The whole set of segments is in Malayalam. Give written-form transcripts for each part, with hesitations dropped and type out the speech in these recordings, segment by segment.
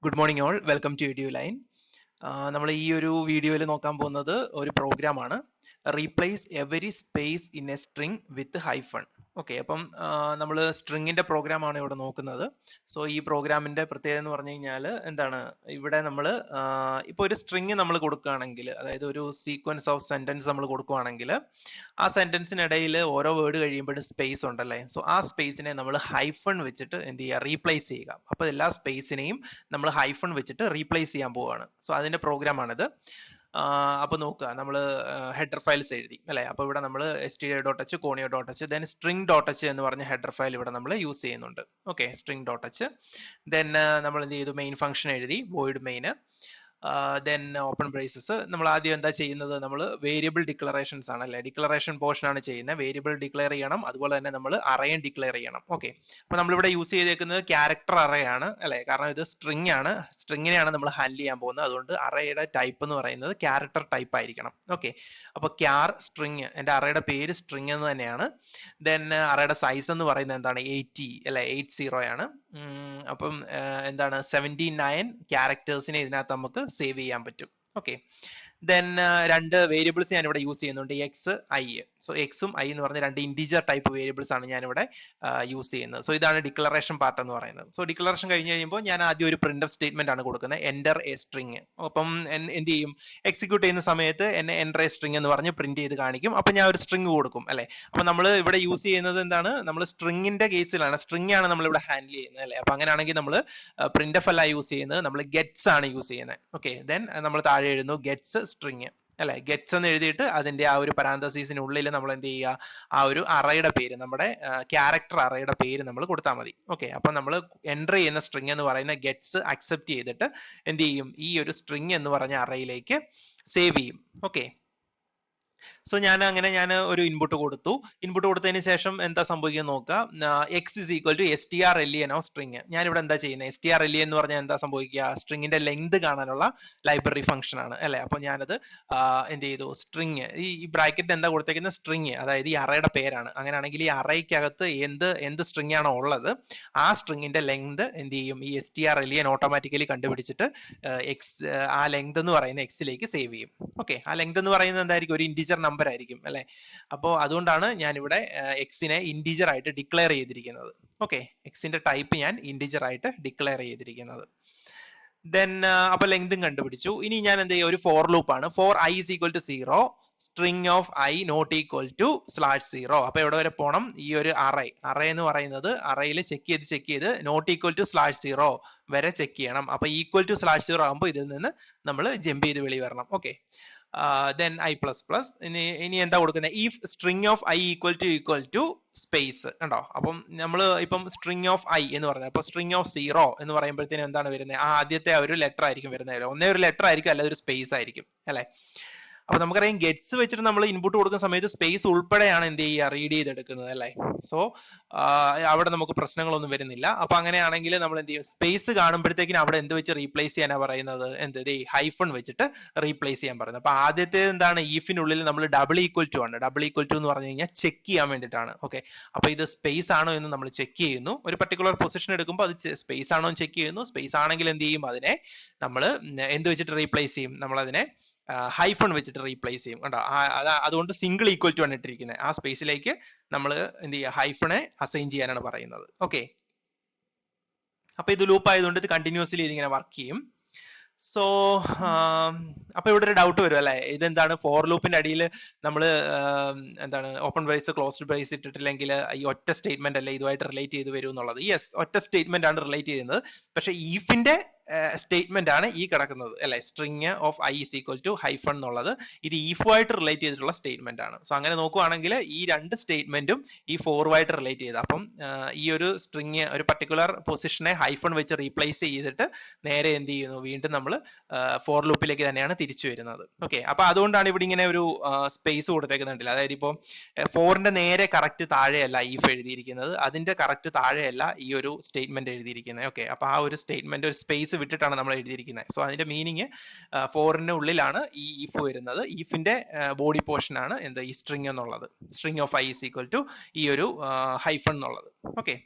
Good morning all, welcome to Edu Line. നമ്മൾ ഈ ഒരു വീഡിയോയിൽ നോക്കാൻ പോകുന്നത് ഒരു പ്രോഗ്രാമാണ്, replace every space in a string with hyphen. Okay, അപ്പം നമ്മൾ സ്ട്രിങ്ങിന്റെ പ്രോഗ്രാമാണ് ഇവിടെ നോക്കുന്നത്. സോ ഈ പ്രോഗ്രാമിന്റെ പ്രത്യേകത എന്ന് പറഞ്ഞു കഴിഞ്ഞാൽ എന്താണ്, ഇവിടെ നമ്മൾ ഇപ്പോൾ ഒരു സ്ട്രിങ് നമ്മൾ കൊടുക്കുകയാണെങ്കിൽ, അതായത് ഒരു സീക്വൻസ് ഓഫ് സെന്റൻസ് നമ്മൾ കൊടുക്കുകയാണെങ്കിൽ, ആ സെന്റൻസിനിടയിൽ ഓരോ വേർഡ് കഴിയുമ്പോഴും സ്പേസ് ഉണ്ടല്ലേ. സോ ആ സ്പേസിനെ നമ്മൾ ഹൈഫൺ വെച്ചിട്ട് എന്ത് ചെയ്യുക, റീപ്ലേസ് ചെയ്യുക. അപ്പോൾ എല്ലാ സ്പേസിനെയും നമ്മൾ ഹൈഫൺ വെച്ചിട്ട് റീപ്ലേസ് ചെയ്യാൻ പോവുകയാണ്. സോ അതിന്റെ പ്രോഗ്രാമാണിത്. അപ്പൊ നോക്കുക, നമ്മൾ ഹെഡർ ഫയൽസ് എഴുതി അല്ലെ. അപ്പൊ ഇവിടെ നമ്മൾ std.h, conio.h, ദെൻ string.h എന്ന് പറഞ്ഞ ഹെഡർ ഫയൽ ഇവിടെ നമ്മൾ യൂസ് ചെയ്യുന്നുണ്ട്. Okay, string.h. ദെൻ നമ്മൾ എന്ത് ചെയ്തു, മെയിൻ ഫംഗ്ഷൻ എഴുതി, void main. Then open braces. നമ്മൾ ആദ്യം എന്താ ചെയ്യുന്നത്, നമ്മൾ വേരിയബിൾ ഡിക്ലറേഷൻസ് ആണ് അല്ലെ, ഡിക്ലറേഷൻ പോർഷൻ ആണ് ചെയ്യുന്നത്. വേരിയബിൾ ഡിക്ലെയർ ചെയ്യണം, അതുപോലെ തന്നെ നമ്മൾ അറേയും ഡിക്ലെയർ ചെയ്യണം. ഓക്കെ, അപ്പൊ നമ്മളിവിടെ യൂസ് ചെയ്തേക്കുന്നത് ക്യാരക്ടർ അറേ ആണ് അല്ലെ, കാരണം ഇത് സ്ട്രിങ് ആണ്, സ്ട്രിങ്ങിനെയാണ് നമ്മൾ ഹാൻഡിൽ ചെയ്യാൻ പോകുന്നത്. അതുകൊണ്ട് അറേയുടെ ടൈപ്പ് എന്ന് പറയുന്നത് ക്യാരക്ടർ ടൈപ്പ് ആയിരിക്കണം. ഓക്കെ, അപ്പൊ ക്യാർ സ്ട്രിങ്, എന്റെ അറേയുടെ പേര് സ്ട്രിങ് എന്ന് തന്നെയാണ്. ദെൻ അറേയുടെ സൈസ് എന്ന് പറയുന്നത് എന്താണ്, 80 അല്ലെ, 80 ആണ്. അപ്പം എന്താണ്, 79 ക്യാരക്ടേഴ്സിനെ ഇതിനകത്ത് നമുക്ക് സേവ് ചെയ്യാൻ പറ്റും. ഓക്കെ, ദെൻ രണ്ട് വേരിയബിൾസ് ഞാൻ ഇവിടെ യൂസ് ചെയ്യുന്നുണ്ട്, എക്സ്, ഐ. സോ എക്സും ഐ എന്ന് പറഞ്ഞ രണ്ട് ഇന്റീജർ ടൈപ്പ് വേരിയബിൾസ് ആണ് ഞാൻ ഇവിടെ യൂസ് ചെയ്യുന്നത്. സോ ഇതാണ് ഡിക്ലറേഷൻ പാർട്ട് എന്ന് പറയുന്നത്. സോ ഡിക്ലറേഷൻ കഴിഞ്ഞ് കഴിയുമ്പോൾ ഞാൻ ആദ്യം ഒരു പ്രിന്റ് ഓഫ് സ്റ്റേറ്റ്മെന്റ് ആണ് കൊടുക്കുന്നത്, എൻ്റർ എ സ്ട്രിങ്. അപ്പം എന്ത് ചെയ്യും, എക്സിക്യൂട്ട് ചെയ്യുന്ന സമയത്ത് എന്നെ എൻ്റർ എ സ്ട്രിങ് എന്ന് പറഞ്ഞ് പ്രിന്റ് ചെയ്ത് കാണിക്കും. അപ്പൊ ഞാൻ ഒരു സ്ട്രിങ് കൊടുക്കും അല്ലെ. അപ്പൊ നമ്മൾ ഇവിടെ യൂസ് ചെയ്യുന്നത് എന്താണ്, നമ്മൾ സ്ട്രിങ്ങിന്റെ കേസിലാണ്, സ്ട്രിങ് ആണ് നമ്മൾ ഇവിടെ ഹാൻഡിൽ ചെയ്യുന്നത് അല്ലെ. അപ്പൊ അങ്ങനെയാണെങ്കിൽ നമ്മൾ പ്രിന്റ് എഫ് അല്ല യൂസ് ചെയ്യുന്നത്, നമ്മൾ ഗെറ്റ്സ് ആണ് യൂസ് ചെയ്യുന്നത്. ഓക്കെ, ദെൻ നമ്മൾ താഴെ എഴുതുന്നു ഗെറ്റ്സ് സ്ട്രിങ് അല്ലെ. ഗെറ്റ്സ് എന്ന് എഴുതിയിട്ട് അതിന്റെ ആ ഒരു പരാന്തസിസിനുള്ളിൽ നമ്മൾ എന്ത് ചെയ്യുക, ആ ഒരു അറയുടെ പേര്, നമ്മുടെ ക്യാരക്ടർ അറയുടെ പേര് നമ്മൾ കൊടുത്താൽ മതി. ഓക്കെ, അപ്പൊ നമ്മൾ എൻ്റർ ചെയ്യുന്ന സ്ട്രിങ് എന്ന് പറയുന്ന ഗെറ്റ്സ് അക്സെപ്റ്റ് ചെയ്തിട്ട് എന്ത് ചെയ്യും, ഈ ഒരു സ്ട്രിങ് എന്ന് പറഞ്ഞ അറയിലേക്ക് സേവ് ചെയ്യും. ഓക്കെ, സോ ഞാൻ ഒരു ഇൻപുട്ട് കൊടുത്തു. ഇൻപുട്ട് കൊടുത്തതിന് ശേഷം എന്താ സംഭവിക്കുക നോക്കുക, x is equal to strlen of string. ഞാൻ ഇവിടെ എന്താ ചെയ്യുന്നത്, strlen എന്ന് പറഞ്ഞാൽ എന്താ സംഭവിക്കുക, സ്ട്രിങ്ങിന്റെ ലെങ്ത് കാണാനുള്ള ലൈബ്രറി ഫംഗ്ഷൻ ആണ് അല്ലെ. അപ്പൊ ഞാനത് എന്ത് ചെയ്തു, സ്ട്രിങ്, ഈ ബ്രാക്കറ്റ് എന്താ കൊടുത്തേക്കുന്ന, സ്ട്രിങ്, അതായത് ഈ അറയുടെ പേരാണ്. അങ്ങനെയാണെങ്കിൽ ഈ അറയ്ക്കകത്ത് എന്ത് സ്ട്രിങ് ആണോ ഉള്ളത്, ആ സ്ട്രിങ്ങിന്റെ ലെങ്ത് എന്ത് ചെയ്യും, ഈ strlen ഓട്ടോമാറ്റിക്കലി കണ്ടുപിടിച്ചിട്ട് ആ ലെങ്ത് എന്ന് പറയുന്ന എക്സിലേക്ക് സേവ് ചെയ്യും. ഓക്കെ, ആ ലെങ്ത് എന്ന് പറയുന്നത് എന്തായിരിക്കും, ഒരു ഇന്റീജർ നമ്പർ ആയിരിക്കും അല്ലെ. അപ്പോൾ അതുകൊണ്ടാണ് ഞാൻ ഇവിടെ എക്സിനെ ഇന്റീജർ ആയിട്ട് ഡിക്ലെയർ ചെയ്തിരിക്കുന്നത്. ഓക്കെ, എക്സിന്റെ ടൈപ്പ് ഞാൻ ഇന്റീജർ ആയിട്ട് ഡിക്ലെയർ ചെയ്തിരിക്കുന്നത്. ദെൻ അപ്പൊ ലെങ്തും കണ്ടുപിടിച്ചു. ഇനി ഞാൻ എന്ത് ചെയ്യും, ഒരു ഫോർ ലൂപ്പ് ആണ്. For i is equal to 0, string of i not equal to /0. അപ്പൊ എവിടെ വരെ പോകണം, ഈ ഒരു അറേ എന്ന് പറയുന്നത് അറയിൽ ചെക്ക് ചെയ്ത് നോട്ട് ഈക്വൽ ടു /0 വരെ ചെക്ക് ചെയ്യണം. അപ്പൊ ഈക്വൽ ടു /0 ആകുമ്പോൾ ഇതിൽ നിന്ന് നമ്മൾ ജമ്പ് ചെയ്ത് വെളി വരണം. Okay, then i plus plus. ഇനി എന്താ കൊടുക്കുന്നത്, ഈ string of i equal to space കണ്ടോ. അപ്പം നമ്മൾ ഇപ്പം സ്ട്രിങ് ഓഫ് ഐ എന്ന് പറഞ്ഞത്, അപ്പൊ സ്ട്രിങ് ഓഫ് 0 എന്ന് പറയുമ്പോഴത്തേനും എന്താണ് വരുന്നത്, ആ ആദ്യത്തെ ഒരു ലെറ്റർ ആയിരിക്കും വരുന്നത്. ഒന്നേ ഒരു ലെറ്റർ ആയിരിക്കും, അല്ല ഒരു സ്പേസ് ആയിരിക്കും അല്ലെ. അപ്പൊ നമുക്കറിയാം ഗെറ്റ്സ് വെച്ചിട്ട് നമ്മൾ ഇൻപുട്ട് കൊടുക്കുന്ന സമയത്ത് സ്പേസ് ഉൾപ്പെടെയാണ് എന്ത് ചെയ്യുക, റീഡ് ചെയ്തെടുക്കുന്നത് അല്ലെ. സോ അവിടെ നമുക്ക് പ്രശ്നങ്ങളൊന്നും വരുന്നില്ല. അപ്പൊ അങ്ങനെയാണെങ്കിൽ നമ്മൾ എന്ത് ചെയ്യും, സ്പേസ് കാണുമ്പോഴത്തേക്കിനും അവിടെ എന്ത് വെച്ച് റീപ്ലേസ് ചെയ്യാനാ പറയുന്നത്, ഹൈഫൺ വെച്ചിട്ട് റീപ്ലേസ് ചെയ്യാൻ പറയുന്നത്. അപ്പൊ ആദ്യത്തെ എന്താണ്, ഈഫിനുള്ളിൽ നമ്മൾ ഡബിൾ ഈക്വൽ ടു ആണ്. ഡബിൾ ഈക്വൽ ടു എന്ന് പറഞ്ഞു കഴിഞ്ഞാൽ ചെക്ക് ചെയ്യാൻ വേണ്ടിയിട്ടാണ്. ഓക്കെ, അപ്പൊ ഇത് സ്പേസ് ആണോ എന്ന് നമ്മൾ ചെക്ക് ചെയ്യുന്നു. ഒരു പർട്ടിക്കുലർ പൊസിഷൻ എടുക്കുമ്പോൾ അത് സ്പേസ് ആണോ എന്ന് ചെക്ക് ചെയ്യുന്നു. സ്പേസ് ആണെങ്കിൽ എന്ത് ചെയ്യും, അതിനെ നമ്മൾ എന്ത് വെച്ചിട്ട് റീപ്ലേസ് ചെയ്യും, നമ്മൾ അതിനെ ഹൈഫൺ വെച്ചിട്ട് റീപ്ലേസ് ചെയ്യും കണ്ടോ. അതുകൊണ്ട് സിംഗിൾ ഈക്വൽ ടു ആണ് ഇട്ടിരിക്കുന്നത്. ആ സ്പേസിലേക്ക് നമ്മൾ എന്ത് ചെയ്യുക, ഹൈഫണെ അസൈൻ ചെയ്യാനാണ് പറയുന്നത്. ഓക്കെ, അപ്പൊ ഇത് ലൂപ്പ് ആയതുകൊണ്ട് ഇത് കണ്ടിന്യൂസ്ലി ഇതിങ്ങനെ വർക്ക് ചെയ്യും. സോ അപ്പൊ ഇവിടെ ഒരു ഡൗട്ട് വരും അല്ലെ, ഇതെന്താണ് ഫോർ ലൂപ്പിന്റെ അടിയിൽ നമ്മൾ എന്താണ് ഓപ്പൺ ബ്രേസ് ക്ലോസ്ഡ് ബ്രേസ് ഇട്ടിട്ടില്ലെങ്കിൽ ഈ ഒറ്റ സ്റ്റേറ്റ്മെന്റ് അല്ലേ ഇതുമായിട്ട് റിലേറ്റ് ചെയ്ത് വരും എന്നുള്ളത്. യെസ്, ഒറ്റ സ്റ്റേറ്റ്മെന്റ് ആണ് റിലേറ്റ് ചെയ്യുന്നത്. പക്ഷെ ഈഫിന്റെ സ്റ്റേറ്റ്മെന്റ് ആണ് ഈ കിടക്കുന്നത് അല്ലെ, string of i is equal to hyphen എന്നുള്ളത്. ഇത് ഈഫുമായിട്ട് റിലേറ്റ് ചെയ്തിട്ടുള്ള സ്റ്റേറ്റ്മെന്റ് ആണ്. സോ അങ്ങനെ നോക്കുവാണെങ്കിൽ ഈ രണ്ട് സ്റ്റേറ്റ്മെന്റും ഈ ഫോറുമായിട്ട് റിലേറ്റ് ചെയ്ത്, അപ്പം ഈ ഒരു സ്ട്രിങ് ഒരു പർട്ടിക്കുലർ പൊസിഷനെ ഹൈഫൺ വെച്ച് റീപ്ലേസ് ചെയ്തിട്ട് നേരെ എന്ത് ചെയ്യുന്നു, വീണ്ടും നമ്മൾ ഫോർ ലൂപ്പിലേക്ക് തന്നെയാണ് തിരിച്ചു വരുന്നത്. ഓക്കെ, അപ്പൊ അതുകൊണ്ടാണ് ഇവിടെ ഇങ്ങനെ ഒരു സ്പേസ് കൊടുത്തേക്കുന്നുണ്ടല്ലോ. അതായത് ഇപ്പോൾ ഫോറിന്റെ നേരെ കറക്റ്റ് താഴെയല്ല ഈഫ് എഴുതിയിരിക്കുന്നത്, അതിന്റെ കറക്റ്റ് താഴെയല്ല ഈ ഒരു സ്റ്റേറ്റ്മെന്റ് എഴുതിയിരിക്കുന്നത്. ഓക്കെ, അപ്പൊ ആ ഒരു സ്റ്റേറ്റ്മെന്റ് ഒരു സ്പേസ് വിട്ടിട്ടാണ് നമ്മൾ എഴുതിയിരിക്കുന്നത്. സോ അതിന്റെ മീനിങ് ഫോറിന്റെ ഉള്ളിലാണ് ഈ ഈഫ് വരുന്നത്. ഈഫിന്റെ ബോഡി പോർഷൻ ആണ് എന്ത്, ഈ സ്ട്രിങ് എന്നുള്ളത്. String of i is equal to ഈ ഒരു ഹൈഫൺ എന്നുള്ളത്. ഓക്കെ,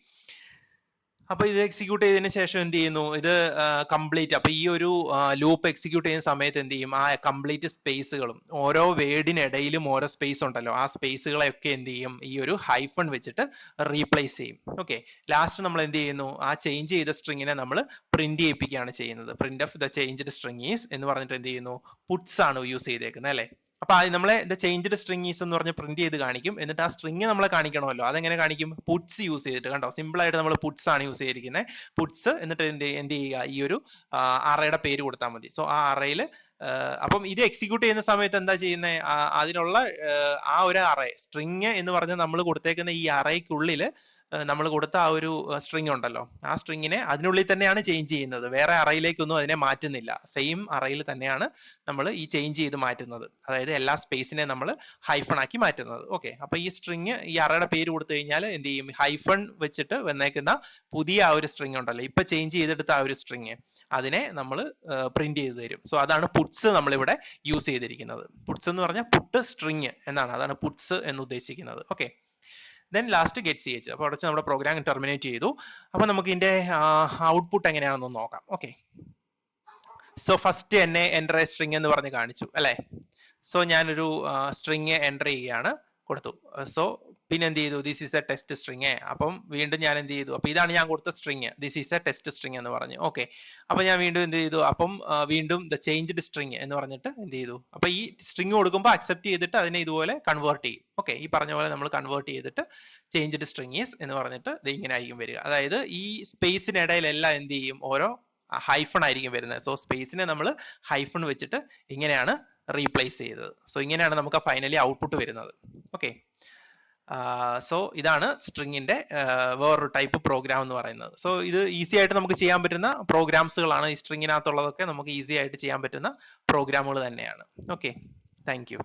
അപ്പൊ ഇത് എക്സിക്യൂട്ട് ചെയ്തതിന് ശേഷം എന്ത് ചെയ്യുന്നു, ഇത് കംപ്ലീറ്റ്, അപ്പൊ ഈ ഒരു ലൂപ്പ് എക്സിക്യൂട്ട് ചെയ്യുന്ന സമയത്ത് എന്ത് ചെയ്യും, ആ കംപ്ലീറ്റ് സ്പേസുകളും ഓരോ വേർഡിനിടയിലും ഓരോ സ്പേസ് ഉണ്ടല്ലോ, ആ സ്പേസുകളെയൊക്കെ എന്ത് ചെയ്യും, ഈ ഒരു ഹൈഫൺ വെച്ചിട്ട് റീപ്ലേസ് ചെയ്യും. ഓക്കെ, ലാസ്റ്റ് നമ്മൾ എന്ത് ചെയ്യുന്നു, ആ ചേഞ്ച് ചെയ്ത സ്ട്രിങ്ങിനെ നമ്മൾ പ്രിന്റ് ചെയ്യിപ്പിക്കുകയാണ് ചെയ്യുന്നത്. Print of the changed string is എന്ന് പറഞ്ഞിട്ട് എന്ത് ചെയ്യുന്നു, പുട്സ് ആണ് യൂസ് ചെയ്തേക്കുന്നത് അല്ലെ. അപ്പൊ നമ്മളെ ദ ചേഞ്ച്ഡ് സ്ട്രിങ് ഈസ് എന്ന് പറഞ്ഞ് പ്രിന്റ് ചെയ്ത് കാണിക്കും. എന്നിട്ട് ആ സ്ട്രിങ് നമ്മളെ കാണിക്കണമല്ലോ, അതെങ്ങനെ കാണിക്കും, പുട്സ് യൂസ് ചെയ്തിട്ട്. കണ്ടോ, സിമ്പിൾ ആയിട്ട് നമ്മൾ പുട്സ് ആണ് യൂസ് ചെയ്തിരിക്കുന്നത്. പുട്സ് എന്നിട്ട് എന്ത് ചെയ്യുക, ഈ ഒരു അറയുടെ പേര് കൊടുത്താൽ മതി. സോ ആ അറയിൽ അപ്പം ഇത് എക്സിക്യൂട്ട് ചെയ്യുന്ന സമയത്ത് എന്താ ചെയ്യുന്നത്, അതിനുള്ള ആ ഒരു അറേ സ്ട്രിങ് എന്ന് പറഞ്ഞ് നമ്മൾ കൊടുത്തേക്കുന്ന ഈ അറയ്ക്കുള്ളിൽ നമ്മൾ കൊടുത്ത ആ ഒരു സ്ട്രിങ് ഉണ്ടല്ലോ, ആ സ്ട്രിങ്ങിനെ അതിനുള്ളിൽ തന്നെയാണ് ചേഞ്ച് ചെയ്യുന്നത്. വേറെ അറയിലേക്കൊന്നും അതിനെ മാറ്റുന്നില്ല. സെയിം അറയിൽ തന്നെയാണ് നമ്മൾ ഈ ചേഞ്ച് ചെയ്ത് മാറ്റുന്നത്. അതായത് എല്ലാ സ്പേസിനെ നമ്മൾ ഹൈഫൺ ആക്കി മാറ്റുന്നത്. ഓക്കെ, അപ്പൊ ഈ സ്ട്രിങ് ഈ അറയുടെ പേര് കൊടുത്തു കഴിഞ്ഞാൽ എന്ത് ചെയ്യും, ഹൈഫൺ വെച്ചിട്ട് വന്നേക്കുന്ന പുതിയ ആ ഒരു സ്ട്രിങ് ഉണ്ടല്ലോ, ഇപ്പൊ ചേഞ്ച് ചെയ്തെടുത്ത ആ ഒരു സ്ട്രിങ്, അതിനെ നമ്മൾ പ്രിന്റ് ചെയ്ത് തരും. സോ അതാണ് പുട്സ് നമ്മളിവിടെ യൂസ് ചെയ്തിരിക്കുന്നത്. പുട്സ് എന്ന് പറഞ്ഞാൽ പുട്ട് സ്ട്രിങ് എന്നാണ്, അതാണ് പുട്സ് എന്ന് ഉദ്ദേശിക്കുന്നത്. Okay, then last get C H. അപ്പോൾ അവിടെ നമ്മുടെ പ്രോഗ്രാം ടെർമിനേറ്റ് ചെയ്തു. അപ്പൊ നമുക്ക് ഇതിന്റെ ഔട്ട്പുട്ട് എങ്ങനെയാണെന്ന് നോക്കാം. ഓക്കെ, സോ ഫസ്റ്റ് എന്നെ എൻ്റർ എ സ്ട്രിങ് എന്ന് പറഞ്ഞ് കാണിച്ചു അല്ലെ. സോ ഞാനൊരു സ്ട്രിങ് എൻ്റർ ചെയ്യുകയാണ്, കൊടുത്തു. സോ പിന്നെ എന്ത് ചെയ്തു, this is A test string. അപ്പം വീണ്ടും ഞാൻ എന്ത് ചെയ്തു, അപ്പൊ ഇതാണ് ഞാൻ കൊടുത്ത string, this is A test string എന്ന് പറഞ്ഞു. ഓക്കെ, അപ്പൊ ഞാൻ വീണ്ടും എന്ത് ചെയ്തു, അപ്പം വീണ്ടും ദ ചേഞ്ച്ഡ് സ്ട്രിങ് എന്ന് പറഞ്ഞിട്ട് എന്ത് ചെയ്തു, അപ്പൊ ഈ സ്ട്രിങ് കൊടുക്കുമ്പോൾ അക്സെപ്റ്റ് ചെയ്തിട്ട് അതിനെ ഇതുപോലെ കൺവേർട്ട് ചെയ്യും. ഓക്കെ, ഈ പറഞ്ഞ പോലെ നമ്മൾ കൺവേർട്ട് ചെയ്തിട്ട് ചേഞ്ച്ഡ് സ്ട്രിങ് ഈസ് എന്ന് പറഞ്ഞിട്ട് ഇത് ഇങ്ങനെ ആയിരിക്കും വരിക. അതായത് ഈ സ്പേസിനിടയിലെല്ലാം എന്ത് ചെയ്യും, ഓരോ ഹൈഫൺ ആയിരിക്കും വരുന്നത്. സോ സ്പേസിനെ നമ്മൾ ഹൈഫൺ വെച്ചിട്ട് ഇങ്ങനെയാണ് റീപ്ലേസ് ചെയ്തത്. സോ ഇങ്ങനെയാണ് നമുക്ക് ഫൈനലി ഔട്ട്പുട്ട് വരുന്നത്. ഓക്കെ, സോ ഇതാണ് സ്ട്രിങ്ങിന്റെ വേറൊരു ടൈപ്പ് പ്രോഗ്രാം എന്ന് പറയുന്നത്. സോ ഇത് ഈസി ആയിട്ട് നമുക്ക് ചെയ്യാൻ പറ്റുന്ന പ്രോഗ്രാംസുകളാണ്. ഈ സ്ട്രിങ്ങിനകത്തുള്ളതൊക്കെ നമുക്ക് ഈസി ആയിട്ട് ചെയ്യാൻ പറ്റുന്ന പ്രോഗ്രാമുകൾ തന്നെയാണ്. Okay, thank you.